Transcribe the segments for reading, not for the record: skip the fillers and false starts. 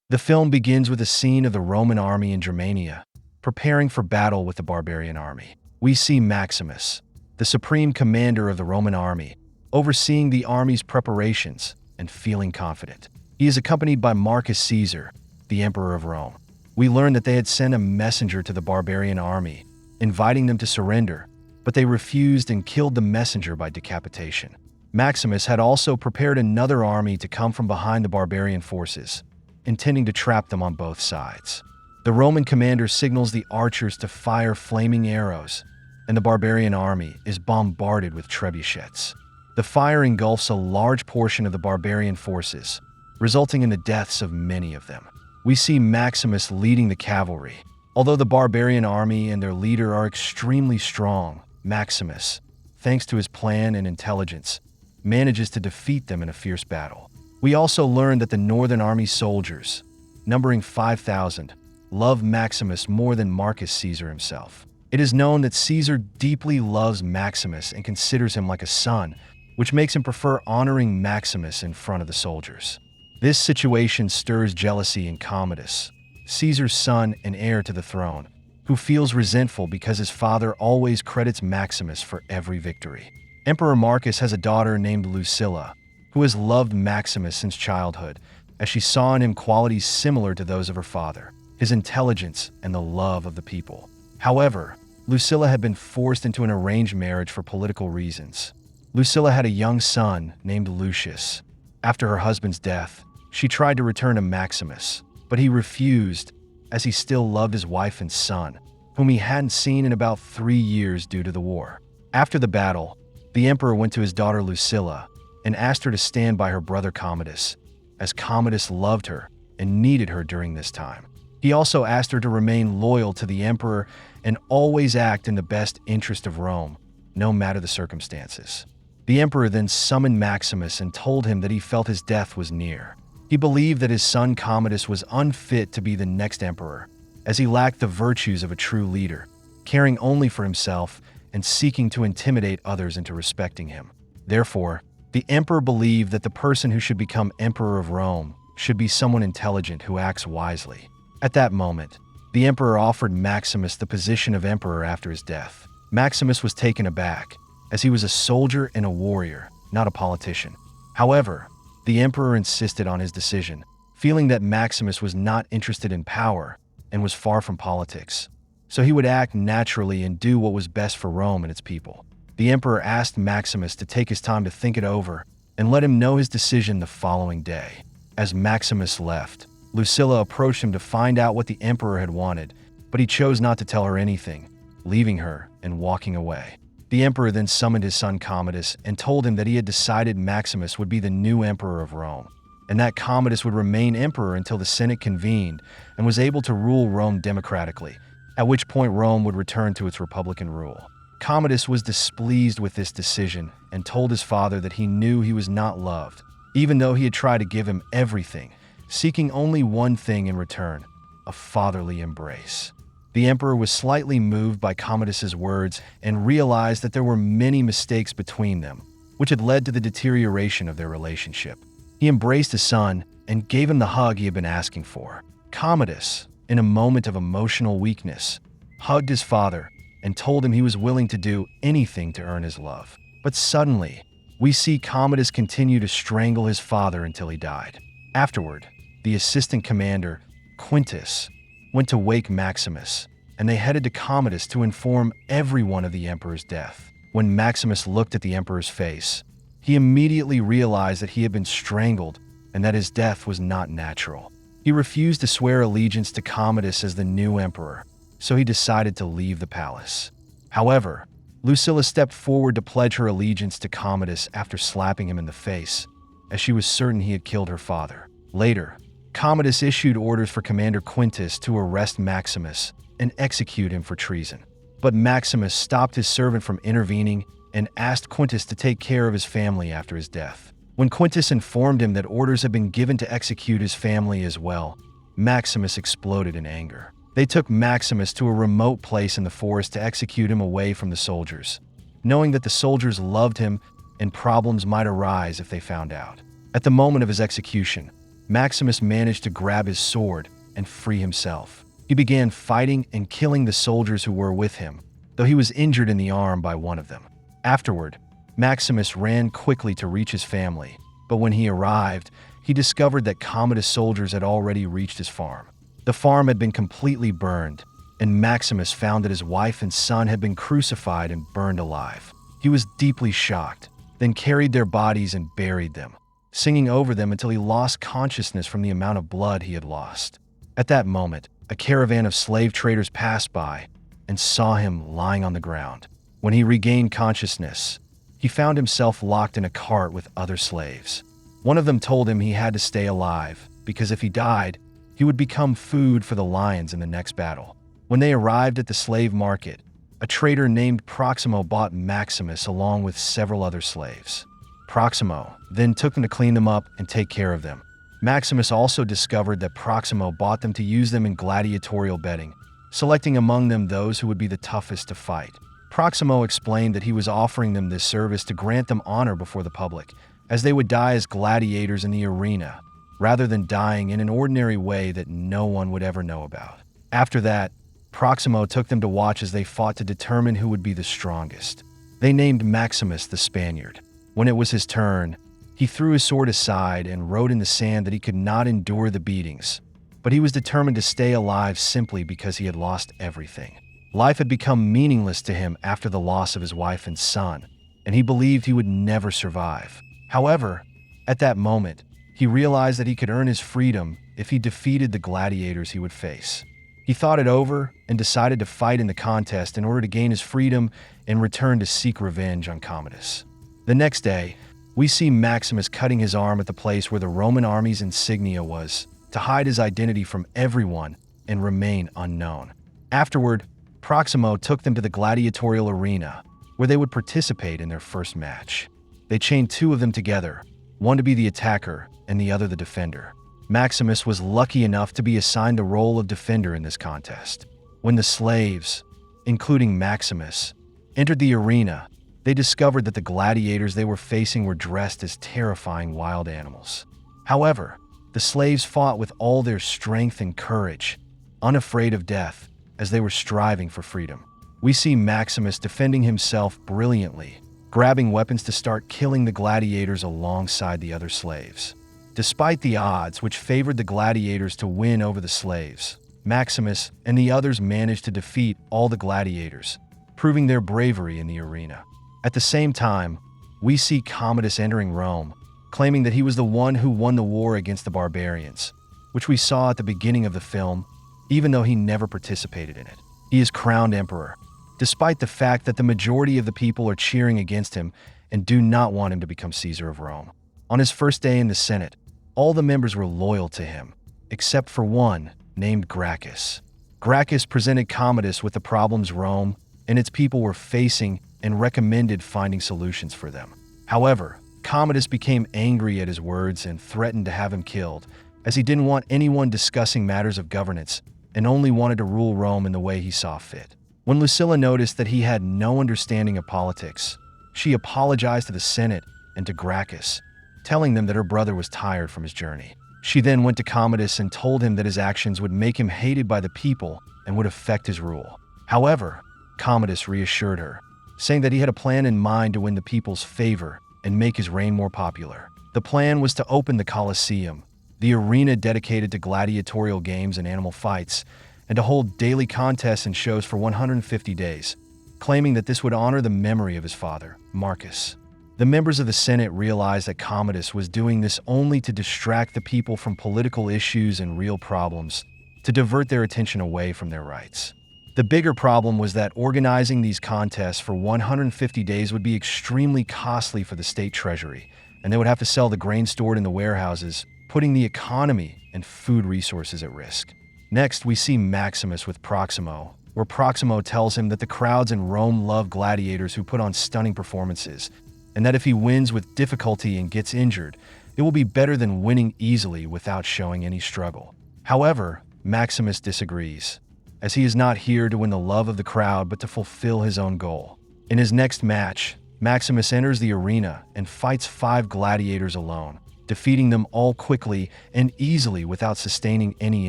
The film begins with a scene of the Roman army in Germania, preparing for battle with the barbarian army. We see Maximus, the supreme commander of the Roman army, overseeing the army's preparations and feeling confident. He is accompanied by Marcus Caesar, the Emperor of Rome. We learn that they had sent a messenger to the barbarian army, inviting them to surrender, but they refused and killed the messenger by decapitation. Maximus had also prepared another army to come from behind the barbarian forces, intending to trap them on both sides. The Roman commander signals the archers to fire flaming arrows, and the barbarian army is bombarded with trebuchets. The fire engulfs a large portion of the barbarian forces, resulting in the deaths of many of them. We see Maximus leading the cavalry. Although the barbarian army and their leader are extremely strong, Maximus, thanks to his plan and intelligence, manages to defeat them in a fierce battle. We also learn that the Northern Army soldiers, numbering 5,000, love Maximus more than Marcus Caesar himself. It is known that Caesar deeply loves Maximus and considers him like a son, which makes him prefer honoring Maximus in front of the soldiers. This situation stirs jealousy in Commodus, Caesar's son and heir to the throne, who feels resentful because his father always credits Maximus for every victory. Emperor Marcus has a daughter named Lucilla, who has loved Maximus since childhood, as she saw in him qualities similar to those of her father, his intelligence and the love of the people. However, Lucilla had been forced into an arranged marriage for political reasons. Lucilla had a young son named Lucius. After her husband's death, she tried to return to Maximus, but he refused, as he still loved his wife and son, whom he hadn't seen in about 3 years due to the war. After the battle, the emperor went to his daughter Lucilla and asked her to stand by her brother Commodus, as Commodus loved her and needed her during this time. He also asked her to remain loyal to the emperor and always act in the best interest of Rome, no matter the circumstances. The emperor then summoned Maximus and told him that he felt his death was near. He believed that his son Commodus was unfit to be the next emperor, as he lacked the virtues of a true leader, caring only for himself and seeking to intimidate others into respecting him. Therefore, the emperor believed that the person who should become emperor of Rome should be someone intelligent who acts wisely. At that moment, the emperor offered Maximus the position of emperor after his death. Maximus was taken aback, as he was a soldier and a warrior, not a politician. However, the emperor insisted on his decision, feeling that Maximus was not interested in power and was far from politics, so he would act naturally and do what was best for Rome and its people. The emperor asked Maximus to take his time to think it over and let him know his decision the following day. As Maximus left, Lucilla approached him to find out what the emperor had wanted, but he chose not to tell her anything, leaving her and walking away. The emperor then summoned his son Commodus and told him that he had decided Maximus would be the new emperor of Rome, and that Commodus would remain emperor until the Senate convened and was able to rule Rome democratically, at which point Rome would return to its republican rule. Commodus was displeased with this decision and told his father that he knew he was not loved, even though he had tried to give him everything, seeking only one thing in return: a fatherly embrace. The emperor was slightly moved by Commodus's words and realized that there were many mistakes between them, which had led to the deterioration of their relationship. He embraced his son and gave him the hug he had been asking for. Commodus, in a moment of emotional weakness, hugged his father and told him he was willing to do anything to earn his love. But suddenly, we see Commodus continue to strangle his father until he died. Afterward, the assistant commander, Quintus, went to wake Maximus, and they headed to Commodus to inform everyone of the emperor's death. When Maximus looked at the emperor's face, he immediately realized that he had been strangled and that his death was not natural. He refused to swear allegiance to Commodus as the new emperor, so he decided to leave the palace. However, Lucilla stepped forward to pledge her allegiance to Commodus after slapping him in the face, as she was certain he had killed her father. Later, Commodus issued orders for Commander Quintus to arrest Maximus and execute him for treason. But Maximus stopped his servant from intervening and asked Quintus to take care of his family after his death. When Quintus informed him that orders had been given to execute his family as well, Maximus exploded in anger. They took Maximus to a remote place in the forest to execute him away from the soldiers, knowing that the soldiers loved him and problems might arise if they found out. At the moment of his execution, Maximus managed to grab his sword and free himself. He began fighting and killing the soldiers who were with him, though he was injured in the arm by one of them. Afterward, Maximus ran quickly to reach his family, but when he arrived, he discovered that Commodus soldiers had already reached his farm. The farm had been completely burned, and Maximus found that his wife and son had been crucified and burned alive. He was deeply shocked, then carried their bodies and buried them, singing over them until he lost consciousness from the amount of blood he had lost. At that moment, a caravan of slave traders passed by and saw him lying on the ground. When he regained consciousness, he found himself locked in a cart with other slaves. One of them told him he had to stay alive because if he died, he would become food for the lions in the next battle. When they arrived at the slave market, a trader named Proximo bought Maximus along with several other slaves. Proximo then took them to clean them up and take care of them. Maximus also discovered that Proximo bought them to use them in gladiatorial betting, selecting among them those who would be the toughest to fight. Proximo explained that he was offering them this service to grant them honor before the public, as they would die as gladiators in the arena, rather than dying in an ordinary way that no one would ever know about. After that, Proximo took them to watch as they fought to determine who would be the strongest. They named Maximus the Spaniard. When it was his turn, he threw his sword aside and wrote in the sand that he could not endure the beatings, but he was determined to stay alive simply because he had lost everything. Life had become meaningless to him after the loss of his wife and son, and he believed he would never survive. However, at that moment, he realized that he could earn his freedom if he defeated the gladiators he would face. He thought it over and decided to fight in the contest in order to gain his freedom and return to seek revenge on Commodus. The next day, we see Maximus cutting his arm at the place where the Roman army's insignia was, to hide his identity from everyone and remain unknown. Afterward, Proximo took them to the gladiatorial arena, where they would participate in their first match. They chained two of them together, one to be the attacker and the other the defender. Maximus was lucky enough to be assigned the role of defender in this contest. When the slaves, including Maximus, entered the arena, they discovered that the gladiators they were facing were dressed as terrifying wild animals. However, the slaves fought with all their strength and courage, unafraid of death, as they were striving for freedom. We see Maximus defending himself brilliantly, grabbing weapons to start killing the gladiators alongside the other slaves. Despite the odds which favored the gladiators to win over the slaves, Maximus and the others managed to defeat all the gladiators, proving their bravery in the arena. At the same time, we see Commodus entering Rome, claiming that he was the one who won the war against the barbarians, which we saw at the beginning of the film, even though he never participated in it. He is crowned emperor, despite the fact that the majority of the people are cheering against him and do not want him to become Caesar of Rome. On his first day in the Senate, all the members were loyal to him, except for one named Gracchus. Gracchus presented Commodus with the problems Rome and its people were facing and recommended finding solutions for them. However, Commodus became angry at his words and threatened to have him killed, as he didn't want anyone discussing matters of governance and only wanted to rule Rome in the way he saw fit. When Lucilla noticed that he had no understanding of politics, she apologized to the Senate and to Gracchus, telling them that her brother was tired from his journey. She then went to Commodus and told him that his actions would make him hated by the people and would affect his rule. However, Commodus reassured her, saying that he had a plan in mind to win the people's favor and make his reign more popular. The plan was to open the Colosseum, the arena dedicated to gladiatorial games and animal fights, and to hold daily contests and shows for 150 days, claiming that this would honor the memory of his father, Marcus. The members of the Senate realized that Commodus was doing this only to distract the people from political issues and real problems, to divert their attention away from their rights. The bigger problem was that organizing these contests for 150 days would be extremely costly for the state treasury, and they would have to sell the grain stored in the warehouses, putting the economy and food resources at risk. Next, we see Maximus with Proximo, where Proximo tells him that the crowds in Rome love gladiators who put on stunning performances, and that if he wins with difficulty and gets injured, it will be better than winning easily without showing any struggle. However, Maximus disagrees, as he is not here to win the love of the crowd but to fulfill his own goal. In his next match, Maximus enters the arena and fights 5 gladiators alone, defeating them all quickly and easily without sustaining any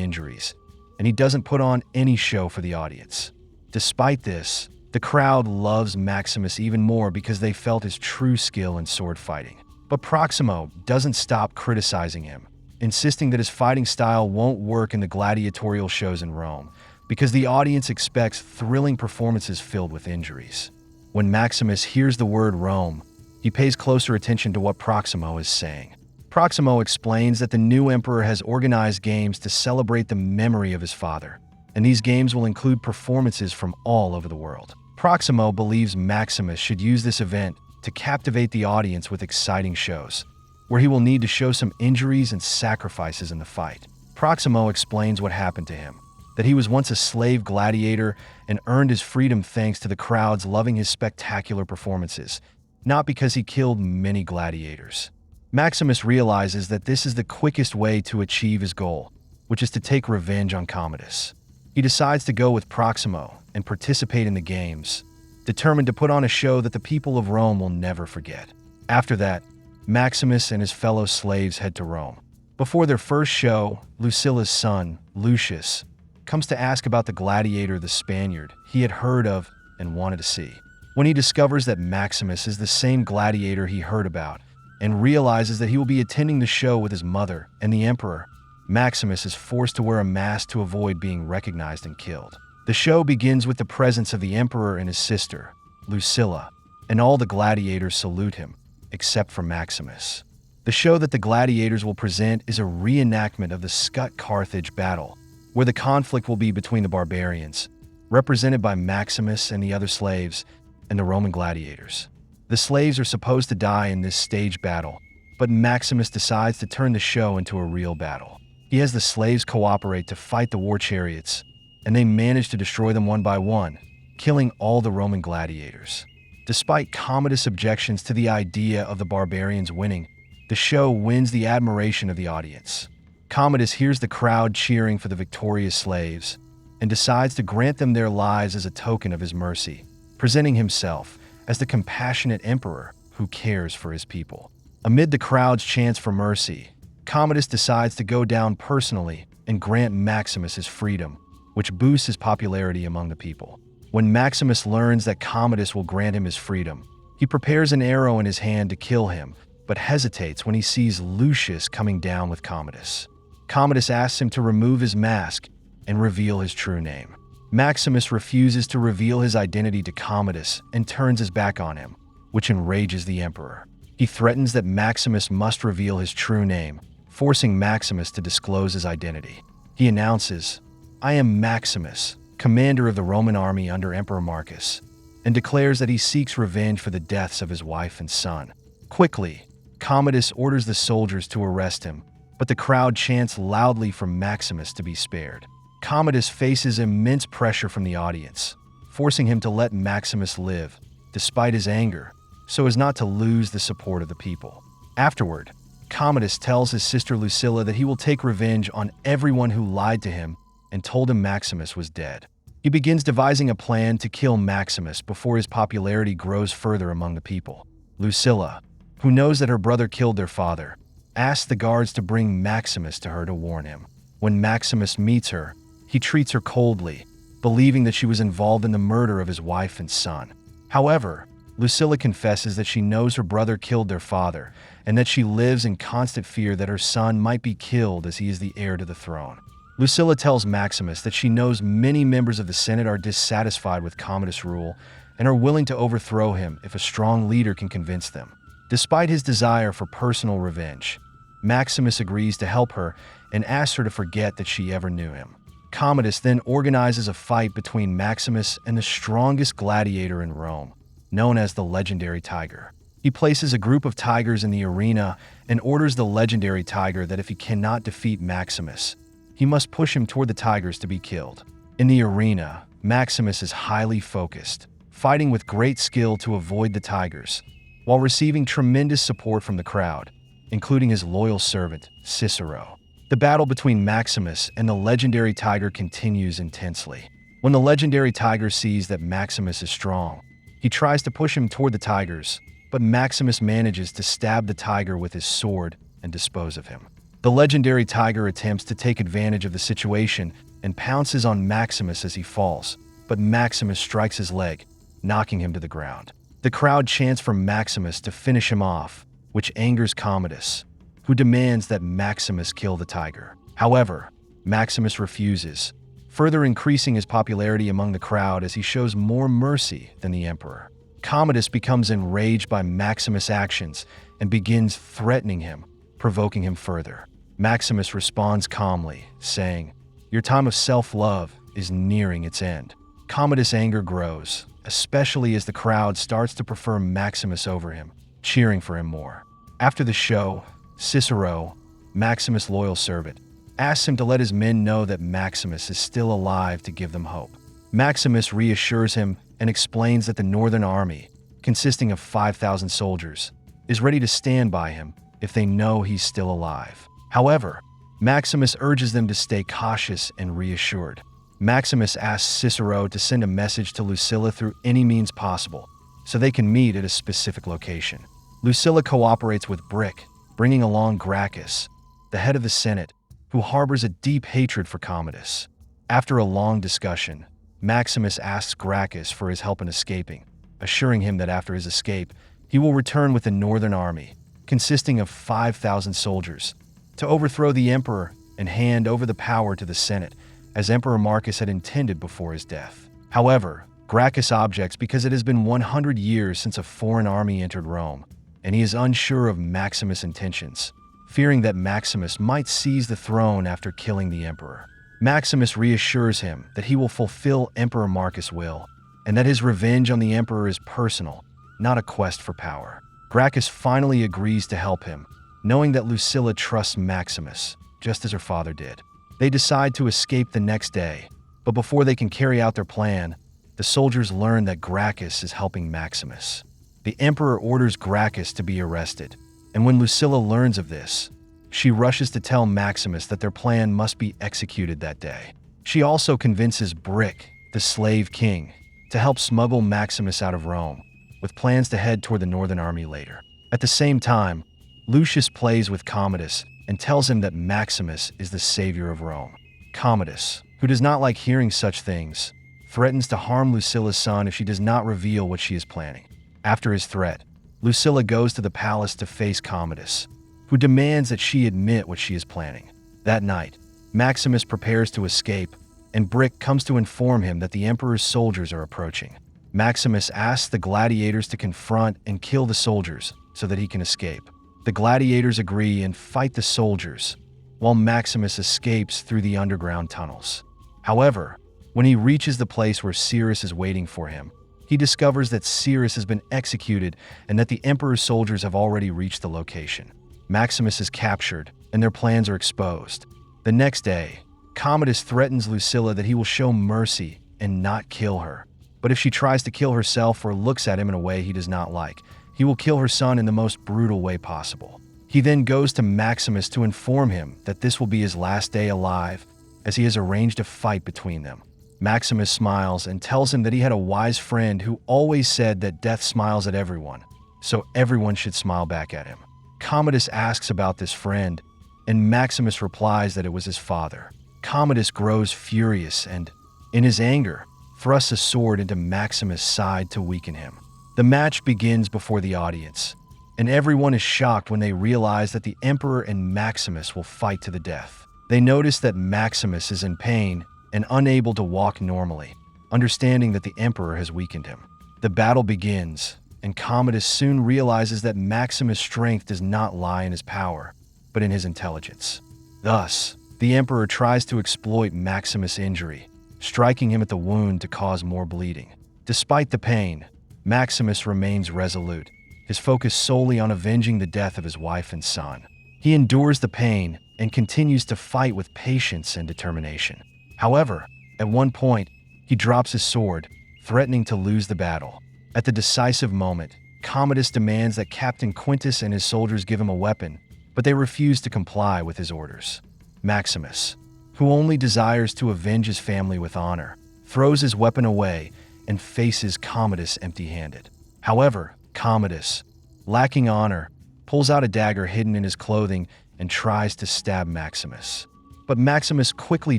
injuries. And he doesn't put on any show for the audience. Despite this, the crowd loves Maximus even more because they felt his true skill in sword fighting. But Proximo doesn't stop criticizing him, insisting that his fighting style won't work in the gladiatorial shows in Rome because the audience expects thrilling performances filled with injuries. When Maximus hears the word Rome, he pays closer attention to what Proximo is saying. Proximo explains that the new emperor has organized games to celebrate the memory of his father, and these games will include performances from all over the world. Proximo believes Maximus should use this event to captivate the audience with exciting shows, where he will need to show some injuries and sacrifices in the fight. Proximo explains what happened to him, that he was once a slave gladiator and earned his freedom thanks to the crowds loving his spectacular performances, not because he killed many gladiators. Maximus realizes that this is the quickest way to achieve his goal, which is to take revenge on Commodus. He decides to go with Proximo and participate in the games, determined to put on a show that the people of Rome will never forget. After that, Maximus and his fellow slaves head to Rome. Before their first show, Lucilla's son, Lucius, comes to ask about the gladiator, the Spaniard, he had heard of and wanted to see. When he discovers that Maximus is the same gladiator he heard about and realizes that he will be attending the show with his mother and the emperor, Maximus is forced to wear a mask to avoid being recognized and killed. The show begins with the presence of the emperor and his sister, Lucilla, and all the gladiators salute him, except for Maximus. The show that the gladiators will present is a reenactment of the Scut-Carthage battle, where the conflict will be between the barbarians, represented by Maximus and the other slaves, and the Roman gladiators. The slaves are supposed to die in this staged battle, but Maximus decides to turn the show into a real battle. He has the slaves cooperate to fight the war chariots, and they manage to destroy them one by one, killing all the Roman gladiators. Despite Commodus' objections to the idea of the barbarians winning, the show wins the admiration of the audience. Commodus hears the crowd cheering for the victorious slaves and decides to grant them their lives as a token of his mercy, presenting himself as the compassionate emperor who cares for his people. Amid the crowd's chants for mercy, Commodus decides to go down personally and grant Maximus his freedom, which boosts his popularity among the people. When Maximus learns that Commodus will grant him his freedom, he prepares an arrow in his hand to kill him, but hesitates when he sees Lucius coming down with Commodus. Commodus asks him to remove his mask and reveal his true name. Maximus refuses to reveal his identity to Commodus and turns his back on him, which enrages the emperor. He threatens that Maximus must reveal his true name, forcing Maximus to disclose his identity. He announces, "I am Maximus, commander of the Roman army under Emperor Marcus," and declares that he seeks revenge for the deaths of his wife and son. Quickly, Commodus orders the soldiers to arrest him, but the crowd chants loudly for Maximus to be spared. Commodus faces immense pressure from the audience, forcing him to let Maximus live, despite his anger, so as not to lose the support of the people. Afterward, Commodus tells his sister Lucilla that he will take revenge on everyone who lied to him and told him Maximus was dead. He begins devising a plan to kill Maximus before his popularity grows further among the people. Lucilla, who knows that her brother killed their father, asks the guards to bring Maximus to her to warn him. When Maximus meets her, he treats her coldly, believing that she was involved in the murder of his wife and son. However, Lucilla confesses that she knows her brother killed their father and that she lives in constant fear that her son might be killed as he is the heir to the throne. Lucilla tells Maximus that she knows many members of the Senate are dissatisfied with Commodus' rule and are willing to overthrow him if a strong leader can convince them. Despite his desire for personal revenge, Maximus agrees to help her and asks her to forget that she ever knew him. Commodus then organizes a fight between Maximus and the strongest gladiator in Rome, known as the legendary tiger. He places a group of tigers in the arena and orders the legendary tiger that if he cannot defeat Maximus, he must push him toward the tigers to be killed. In the arena, Maximus is highly focused, fighting with great skill to avoid the tigers, while receiving tremendous support from the crowd, including his loyal servant, Cicero. The battle between Maximus and the legendary tiger continues intensely. When the legendary tiger sees that Maximus is strong, he tries to push him toward the tigers, but Maximus manages to stab the tiger with his sword and dispose of him. The legendary tiger attempts to take advantage of the situation and pounces on Maximus as he falls, but Maximus strikes his leg, knocking him to the ground. The crowd chants for Maximus to finish him off, which angers Commodus, who demands that Maximus kill the tiger. However, Maximus refuses, further increasing his popularity among the crowd as he shows more mercy than the emperor. Commodus becomes enraged by Maximus' actions and begins threatening him, provoking him further. Maximus responds calmly, saying, "Your time of self-love is nearing its end." Commodus' anger grows, especially as the crowd starts to prefer Maximus over him, cheering for him more. After the show, Cicero, Maximus' loyal servant, asks him to let his men know that Maximus is still alive to give them hope. Maximus reassures him and explains that the Northern Army, consisting of 5,000 soldiers, is ready to stand by him if they know he's still alive. However, Maximus urges them to stay cautious and reassured. Maximus asks Cicero to send a message to Lucilla through any means possible, so they can meet at a specific location. Lucilla cooperates with Brick, bringing along Gracchus, the head of the Senate, who harbors a deep hatred for Commodus. After a long discussion, Maximus asks Gracchus for his help in escaping, assuring him that after his escape, he will return with the Northern Army, consisting of 5,000 soldiers, to overthrow the emperor and hand over the power to the Senate, as Emperor Marcus had intended before his death. However, Gracchus objects because it has been 100 years since a foreign army entered Rome, and he is unsure of Maximus' intentions, fearing that Maximus might seize the throne after killing the emperor. Maximus reassures him that he will fulfill Emperor Marcus' will, and that his revenge on the emperor is personal, not a quest for power. Gracchus finally agrees to help him, knowing that Lucilla trusts Maximus, just as her father did. They decide to escape the next day, but before they can carry out their plan, the soldiers learn that Gracchus is helping Maximus. The emperor orders Gracchus to be arrested, and when Lucilla learns of this, she rushes to tell Maximus that their plan must be executed that day. She also convinces Brick, the slave king, to help smuggle Maximus out of Rome, with plans to head toward the Northern Army later. At the same time, Lucius plays with Commodus and tells him that Maximus is the savior of Rome. Commodus, who does not like hearing such things, threatens to harm Lucilla's son if she does not reveal what she is planning. After his threat, Lucilla goes to the palace to face Commodus, who demands that she admit what she is planning. That night, Maximus prepares to escape, and Brick comes to inform him that the emperor's soldiers are approaching. Maximus asks the gladiators to confront and kill the soldiers so that he can escape. The gladiators agree and fight the soldiers, while Maximus escapes through the underground tunnels. However, when he reaches the place where Cyrus is waiting for him, he discovers that Cyrus has been executed and that the emperor's soldiers have already reached the location. Maximus is captured, and their plans are exposed. The next day, Commodus threatens Lucilla that he will show mercy and not kill her. But if she tries to kill herself or looks at him in a way he does not like, he will kill her son in the most brutal way possible. He then goes to Maximus to inform him that this will be his last day alive, as he has arranged a fight between them. Maximus smiles and tells him that he had a wise friend who always said that death smiles at everyone, so everyone should smile back at him. Commodus asks about this friend, and Maximus replies that it was his father. Commodus grows furious and, in his anger, thrusts a sword into Maximus' side to weaken him. The match begins before the audience, and everyone is shocked when they realize that the emperor and Maximus will fight to the death. They notice that Maximus is in pain and unable to walk normally, understanding that the emperor has weakened him. The battle begins, and Commodus soon realizes that Maximus' strength does not lie in his power, but in his intelligence. Thus, the emperor tries to exploit Maximus' injury, striking him at the wound to cause more bleeding. Despite the pain, Maximus remains resolute, his focus solely on avenging the death of his wife and son. He endures the pain and continues to fight with patience and determination. However, at one point, he drops his sword, threatening to lose the battle. At the decisive moment, Commodus demands that Captain Quintus and his soldiers give him a weapon, but they refuse to comply with his orders. Maximus, who only desires to avenge his family with honor, throws his weapon away and faces Commodus empty-handed. However, Commodus, lacking honor, pulls out a dagger hidden in his clothing and tries to stab Maximus. But Maximus quickly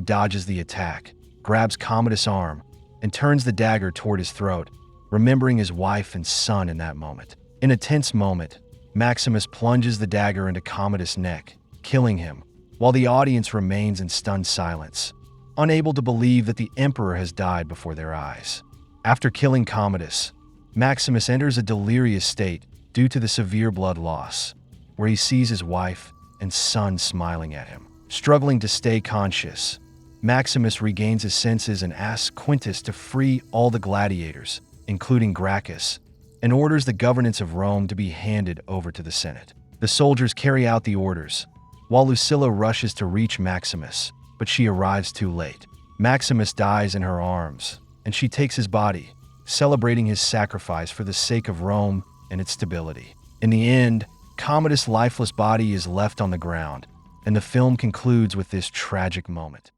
dodges the attack, grabs Commodus' arm, and turns the dagger toward his throat, remembering his wife and son in that moment. In a tense moment, Maximus plunges the dagger into Commodus' neck, killing him, while the audience remains in stunned silence, unable to believe that the emperor has died before their eyes. After killing Commodus, Maximus enters a delirious state due to the severe blood loss, where he sees his wife and son smiling at him. Struggling to stay conscious, Maximus regains his senses and asks Quintus to free all the gladiators, including Gracchus, and orders the governance of Rome to be handed over to the Senate. The soldiers carry out the orders, while Lucilla rushes to reach Maximus, but she arrives too late. Maximus dies in her arms, and she takes his body, celebrating his sacrifice for the sake of Rome and its stability. In the end, Commodus' lifeless body is left on the ground, and the film concludes with this tragic moment.